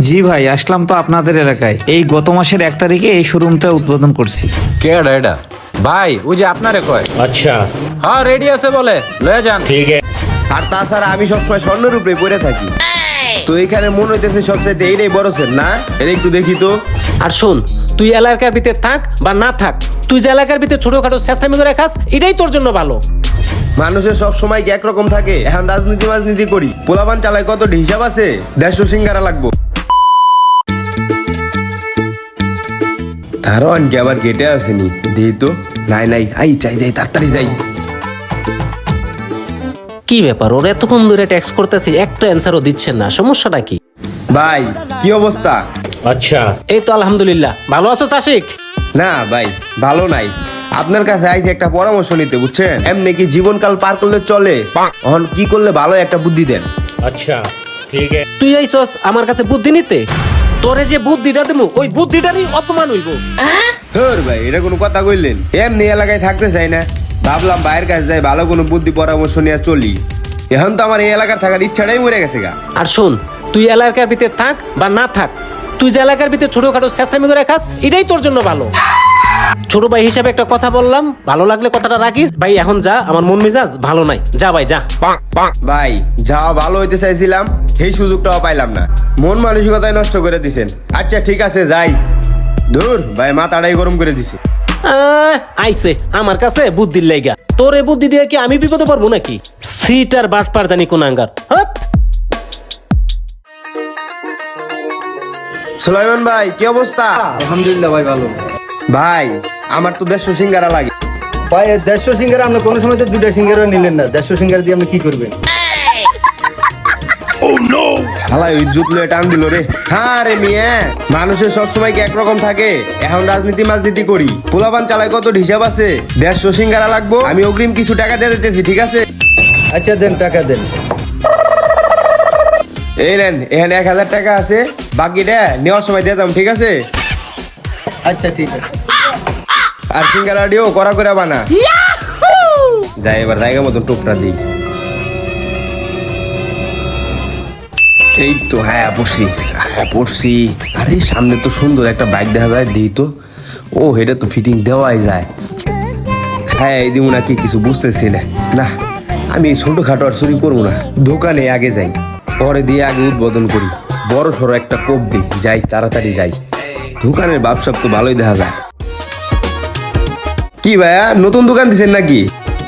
জি ভাই, আসলাম তো আপনাদের এলাকায়। এই গত মাসের 1 তারিখে এই শোরুমটা উদ্বোধন করছি। কেডা এটা? ভাই ওই যে আপনারে কয়। अच्छा হ্যাঁ রেডি আছে বলে লয়ে যান। ठीक है। আর তাছাড়া আমি সবসময় স্বর্ণের উপরে পড়ে থাকি। তো এখানে মনে হইতেছে সবচাইতে এইটাই বড় সেট না? এটা একটু দেখি তো। আর শোন, তুই এলাকার ভিতরে থাক বা না থাক, তুই যে এলাকার ভিতরে ছোটখাটো চেষ্টামি করে খাস, এটাই তোর জন্য ভালো। মানুষের সব সময় কি একরকম থাকে? এখন রাজনীতি করি, পোলাপান চালায় কত হিসাব আছে? 150 সিঙ্গারা লাগবো। তারও আনকি আবার গেটে আসেনি, দেই তো। নাই নাই, আই যাই তাড়াতাড়ি যাই। কি ব্যাপার, ওরা এতক্ষণ ধরে ট্যাক্স করতেছি, একটা অ্যান্সারও দিচ্ছেন না, সমস্যাটা কি? ভাই কি অবস্থা? अच्छा এই তো আলহামদুলিল্লাহ, ভালো আছো চাষিক? না ভাই, ভালো নাই। আপনার কাছে আইছি একটা পরামর্শ নিতে, বুঝছেন? এমনি কি জীবনকাল পার করলে চলে? এখন কি করলে ভালো একটা বুদ্ধি দেন। अच्छा ठीक है। তুই আইছস আমার কাছে বুদ্ধি নিতে? তোরে যে বুদ্ধিটা দেবো, ওই বুদ্ধিটারই অপমান হইব। ধর ভাই, এটা কোনো কথা কইলেন? এমনি এলাকায় থাকতে চাই না, ভাবলাম ভাইয়ের কাছে যাই, ভালো কোনো বুদ্ধি পরামর্শ নিয়ে চলি। এখন তো আমার এই এলাকার থাকার ইচ্ছাটাই মরে গেছে গা। আর শোন, তুই এলাকার ভিতরে থাক বা না থাক, তুই যে এলাকার ভিতরে ছোটখাটো চেষ্টামি করে খাস, এটাই তোর জন্য ভালো। ছোট ভাই হিসাবে একটা কথা বললাম, ভালো লাগলে কথাটা রাখিস। ভাই এখন যা, আমার মন মেজাজ ভালো নাই, যা ভাই যা। ভাই যাওয়া ভালো হইতে চাইছিলাম, সেই সুযোগটাও পাইলাম না। মন মানসিকতায় নষ্ট করে দিছেন। আচ্ছা ঠিক আছে, যাই। ধুর ভাই, মাথাটাই গরম করে দিছে। আইছে আমার কাছে বুদ্ধির লাইগা। তোর এই বুদ্ধি দিয়ে কি আমি বিপদে পড়বো নাকি? সিট আর বাটপার জানি কোন আঙ্গার। সুলাইমান ভাই কি অবস্থা? আলহামদুলিল্লাহ ভাই, ভালো। ভাই আমার তো 150 সিঙ্গারা লাগে। ভাই 150 সিঙ্গারা আপনি কোনো সময় তো 2টা সিঙ্গারা নিলেন না। 150 সিঙ্গারা দিয়ে আপনি কি করবেন? হালাই ওই জুতলে টান দিল রে। হ্যাঁ রে মিয়া, মানুষের সবসময় কি একরকম থাকে? এখন রাজনীতি করি, পোলাপান চালায় কত হিসাব আছে? 150 সিঙ্গারা লাগবো, আমি অগ্রিম কিছু টাকা দিয়ে দিতেছি, ঠিক আছে? আচ্ছা দেন, টাকা দেন। এই নেন, এখানে 1000 টাকা আছে, বাকিটা নেওয়ার সময় দিয়ে দাম, ঠিক আছে? আচ্ছা ঠিক আছে। আর সিঙ্গারা দিও করা করে বানা। যাই এবার জায়গা মতন টুকরা দিই। এই তো, হ্যাঁ পড়ছি। আরে সামনে তো সুন্দর একটা বাইক দেখা যায়, দিই তো। ও এটা তো ফিটিং দেওয়াই যায়। হ্যাঁ এই দিব নাকি কিছু বুঝতেছি না। না, আমি এই ছোটখাটো আর চুরি করবো না, দোকানে আগে যাই, পরে দিয়ে আগে উদ্বোধন করি। বড় সড়ো একটা কোপ দিই, যাই তাড়াতাড়ি যাই। দোকানের ব্যবসা তো ভালোই দেখা যায়। কি ভাইয়া, নতুন দোকান দিচ্ছেন নাকি?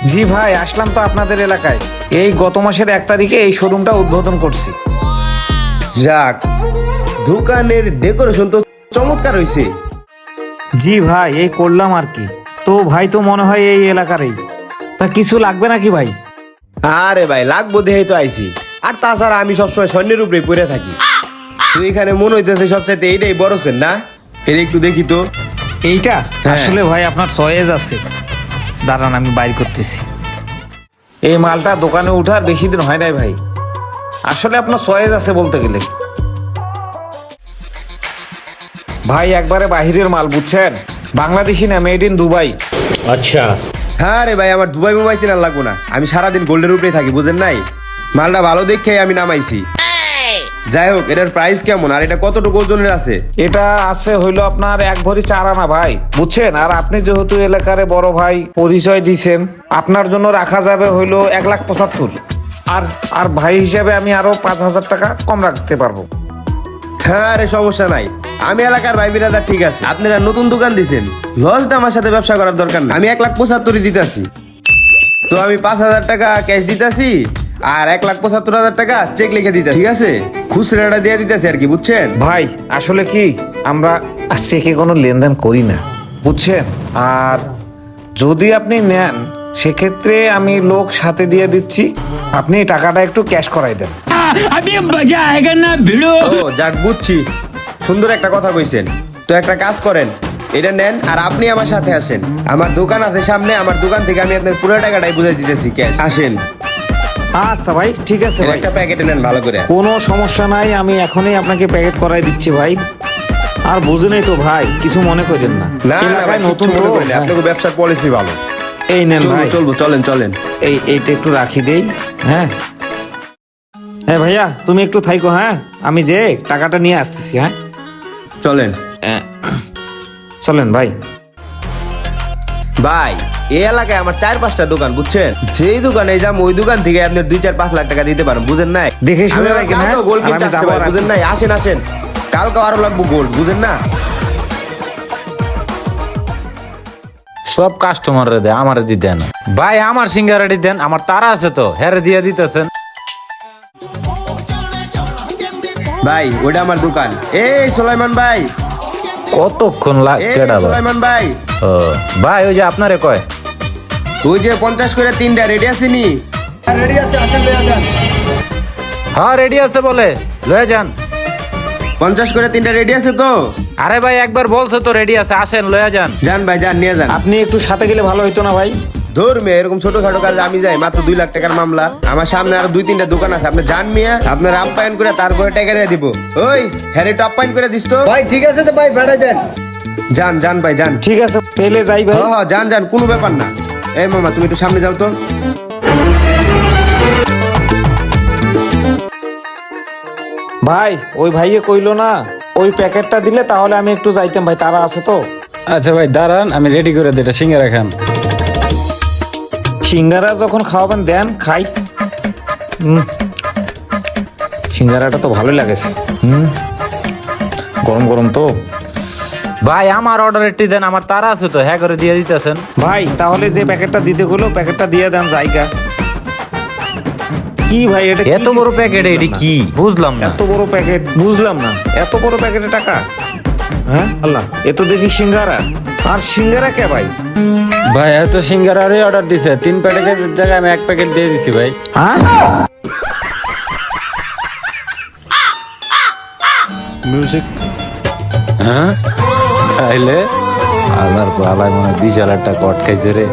জি ভাই, আসলাম তো আপনাদের এলাকায়। এই গত মাসের 1 তারিখে এই শোরুমটা উদ্বোধন করছি। যাক, দোকানের ডেকোরেশন তো চমৎকার হয়েছে। জি ভাই, এই করলাম আর কি। তো ভাই তো মনে হয় এই এলাকারই। তা কিছু লাগবে নাকি ভাই? আরে ভাই, লাগবো দেখেই তো আইছি। আর তাছাড়া আমি সবসময় স্বর্ণের উপরে পড়ে থাকি। তুই এখানে মনে হইতেছে সবচাইতে এইটাই বড় সেট না? এটা একটু দেখি তো। এইটা হ্যাঁ। আসলে ভাই আপনার চয়েস আছে। দাঁড়ান আমি বাইর করতেছি। এই মালটা দোকানে উঠার বেশি দিন হয় নাই ভাই। আসলে আপনার চয়েস আছে বলতে গেলে। ভাই একবারে বাহিরের মাল, বুঝছেন? বাংলাদেশি না, মেড ইন দুবাই। अच्छा হ্যাঁ রে ভাই, আমার দুবাই মোবাইল চেনার লাগবো না, আমি সারাদিন গোল্ডের উপরে থাকি, বুঝেন নাই? মালটা ভালো দেখে আমি নামাইছি। যাই হোক, এটার প্রাইস কেমন আর এটা কতটুকু ওজনের আছে? এটা আছে হইলো আপনার 1 ভরি 4 আনা ভাই, বুঝছেন? আর আপনি যেহেতু এলাকারে বড় ভাই পরিচয় দিছেন, আপনার জন্য রাখা যাবে হইলো 1,75,000। আর ভাই হিসাবে আমি আরো 5,000 টাকা কম রাখতে পারবো। হ্যাঁ রে, সমস্যা নাই, আমি এলাকার ভাই বিরাদার, ঠিক আছে? আপনারা নতুন দোকান দিছেন, লস দিয়ে আমার সাথে ব্যবসা করার দরকার না। আমি 1,75,000 দিতেছি। তো আমি 5,000 টাকা ক্যাশ দিতেছি, আর 1,75,000 টাকা চেক লিখে দিতে, ঠিক আছে? খুচরাটা দিয়ে দিতেছি আর কি, বুঝছেন? ভাই আসলে কি, আমরা চেকে কোনো লেনদেন করি না, বুঝছেন? আর যদি আপনি নেন সেক্ষেত্রে আমি লোক সাথে দিয়ে দিচ্ছি, আপনি টাকাটা একটু ক্যাশ করাই দেন। ও যাক, বুঝছি, সুন্দর একটা কথা কইছেন। তো একটা কাজ করেন, এটা নেন আর আপনি আমার সাথে আসেন। আমার দোকান আছে সামনে, আমার দোকান থেকে আমি আপনার পুরো টাকাটাই বুঝাই দিতেছি ক্যাশ। আসেন। আচ্ছা ভাই, ঠিক আছে এর ভাই, একটা প্যাকেটে নেন ভালো করে। কোনো সমস্যা নাই, আমি এখনই আপনাকে প্যাকেট করাই দিচ্ছি ভাই। আর বুঝলেই তো ভাই, কিছু মনে করেন না, না না ভাই, এলাকায় নতুন নতুন তো। হ্যাঁ। আপনাকে ব্যবসার পলিসি ভালো। এই নেন ভাই, চলবো, চলেন। এইটা একটু রাখি দেই। হ্যাঁ, হ্যাঁ ভাইয়া তুমি একটু থাইকো, হ্যাঁ আমি যে টাকাটা নিয়ে আসতেছি। হ্যাঁ চলেন চলেন ভাই। ভাই এই এলাকায় আমার 4-5টা দোকান বুঝছেন, যেই দোকানে যাম ওই দোকান থেকে আপনি 2-4-5 লাখ টাকা দিতে পারেন, বুঝেন নাই? দেখে শুনে আমি রাখেন, হ্যাঁ? কালকেও গোল্ড আর কিনতে আমি আসতে যাবো পারি, আর বুঝেন নাই? আসেন আসেন, কালকে আরো লাগবো গোল্ড, বুঝেন না? সব কাস্টমাররে দেয়, আমারে দিতে না। ভাই আমার সিঙ্গারাটি দেন, আমার তারা আছে তো, হেরে দিয়ে দিতেছেন। ভাই ওটা আমার দোকান। এই সুলাইমান ভাই, কতক্ষণ এই লাগে ভাই? সুলাইমান ভাই, ও ভাই ওই যে আপনারে কয়। ওই যে 50 করে 3টা রেডি আছে নি? রেডি আছে, আসেন লয়ে যান। হ্যাঁ রেডি আছে বলে, লয়ে যান। 50 করে 3টা রেডি আছে তো? আরে ভাই একবার বলছে তো রেডি আছে, আসেন লয়ে যান। যান ভাই যান, নিয়ে যান। আপনি একটু সাথে গেলে ভালো হইতো না ভাই? ধর মেয়ে, এরকম ছোটখাটো কাজ আমি যাই, মাত্র 2 লাখ টাকার মামলা। আমার সামনে আরো 2-3টা দোকান আছে, আপনি যান মিয়া, আপনার আপ্যায়ন করে তারপরে টাকা দিয়ে দিব। ওই হ্যাঁ একটু আপ্যায়ন করে দিস তো। ভাই ঠিক আছে তো ভাই, বেড়াই দেন। যান যান ভাই যান। ঠিক আছে তাহলে যাই ভাই। হ্যাঁ হ্যাঁ যান যান, কোনো ব্যাপার না। এই মামা তুমি একটু সামনে যাও তো। ভাই ওই ভাইয়ে কইলো না ওই প্যাকেটটা দিলে তাহলে আমি একটু যাইতাম ভাই, তারা আছে তো। আচ্ছা ভাই দাঁড়ান, আমি রেডি করে দিই, এটা সিঙ্গারা খান। সিঙ্গারা যখন খাওয়াবেন দেন খাই। সিঙ্গারাটা তো ভালোই লাগেছে। গরম গরম তো। ভাই আমার অর্ডারটি দেন, আমার তারা আছে তো, হ্যাঁ করে দিয়ে দিতেছেন। ভাই তাহলে যে প্যাকেটটা দিতে হলো প্যাকেটটা দিয়ে দেন জায়গা। কি ভাই এটা কি এত বড় প্যাকেট, এটি বুঝলাম না। কি বুঝলাম না। এত বড় প্যাকেট বুঝলাম না, এত বড় প্যাকেটে টাকা? হ্যাঁ আল্লাহ, এ তো দেখি সিঙ্গারা। আর সিঙ্গারা কে ভাই? ভাই এত সিঙ্গারারই অর্ডার দিছে, 3 প্যাকেটের জায়গায় আমি 1 প্যাকেট দিয়ে দিছি ভাই। হ্যাঁ হ্যাঁ তাইলে আমার বালাই মনে 20,000 টাকা কট খাইছে রে।